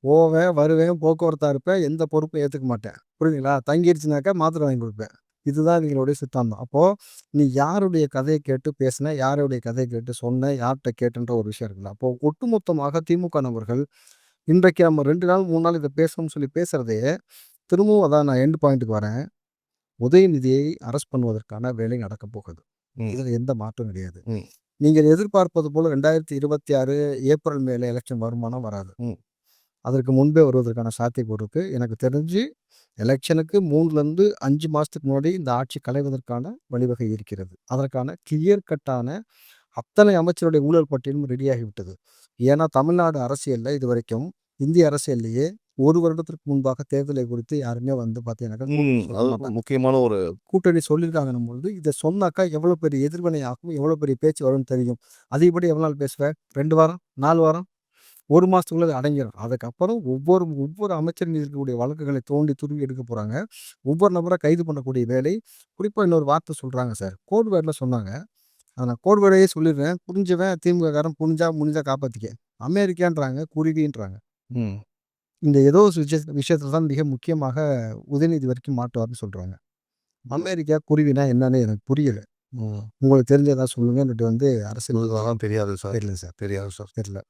போவேன், வருவேன், போக்குவரத்தா இருப்பேன். எந்த பொறுப்பும் ஏத்துக்க மாட்டேன். புரியுதுங்களா? தங்கிருச்சுனாக்கா மாத்திரை வாங்கி குடுப்பேன். இதுதான் இவங்களுடைய சித்தாந்தம். அப்போ நீ யாருடைய கதைய கேட்டு பேசின, யாருடைய கதைய கேட்டு சொன்ன, யார்ட்ட கேட்டன்ற ஒரு விஷயம் இருக்குல்ல. அப்போ ஒட்டுமொத்தமாக திமுக நபர்கள் இன்றைக்கு நம்ம 2 நாள், 3 நாள் இத பேசணும்னு சொல்லி பேசுறதையே, திரும்பவும் அதான் நான் எண்ட் பாயிண்ட்க்கு வரேன். உதயநிதியை அரெஸ்ட் பண்ணுவதற்கான வேலை நடக்கப் போகுது. ம். இதுல எந்த மாற்றமும் கிடையாது. ம். நீங்கள் எதிர்பார்ப்பது போல 2026 ஏப்ரல், மேல எலக்ஷன் வருமானா? வராது. ம். அதற்கு முன்பே வருவதற்கான சாத்தியக்கூறு இருக்கு. எனக்கு தெரிஞ்சு எலக்ஷனுக்கு 3லருந்து 5 மாசத்துக்கு முன்னாடி இந்த ஆட்சி கலைவதற்கான வழிவகை இருக்கிறது. அதற்கான கிளியர் கட்டான அத்தனை அமைச்சருடைய ஊழல் பட்டியலும் ரெடியாகிவிட்டது. ஏன்னா தமிழ்நாடு அரசியல்ல இதுவரைக்கும் இந்திய அரசியல்லயே 1 வருடத்திற்கு முன்பாக தேர்தலை குறித்து யாருமே வந்து பார்த்தீங்கன்னாக்கா கூட்டணி சொல்ல அது மாட்டாங்க. முக்கியமான ஒரு கூட்டணி சொல்லியிருக்காங்கன்னும் பொழுது, இத சொன்னாக்கா எவ்வளோ பெரிய எதிர்வினை ஆகும், எவ்வளோ பெரிய பேச்சு வரும்னு தெரியும். அதிகப்படி எவ்வளோ நாள் பேசுவ? 2 வாரம், 4 வாரம், 1 மாசத்துக்குள்ள அது அடங்கிரும். அதுக்கப்புறம் ஒவ்வொரு அமைச்சர் மீது இருக்கக்கூடிய வழக்குகளை தோண்டி துருவி எடுக்க போறாங்க. ஒவ்வொரு நபரா கைது பண்ணக்கூடிய வேலை. குறிப்பா இன்னொரு வார்த்தை சொல்றாங்க சார். கோட் வேர்ட்ல சொன்னாங்க. அத நான் கோட் வேர்டையே சொல்லிடுறேன். புரிஞ்சவன் திமுககாரன் முடிஞ்சா காப்பாத்திக்க. அமெரிக்கான்றாங்க, குருவின்றாங்க. ம். இந்த ஏதோ ஒரு விஷயத்துல தான் மிக முக்கியமாக உதயநிதி வரைக்கும் மாட்டுவார்ன்னு சொல்றாங்க. அமெரிக்கா, குருவினா என்னன்னு எனக்கு புரியல. ம். உங்களுக்கு தெரிஞ்சா ஏதாவது சொல்லுங்க. என்னட்டு வந்து அரசியல் தெரியாது சார். தெரியல சார். தெரியாது சார். தெரியல.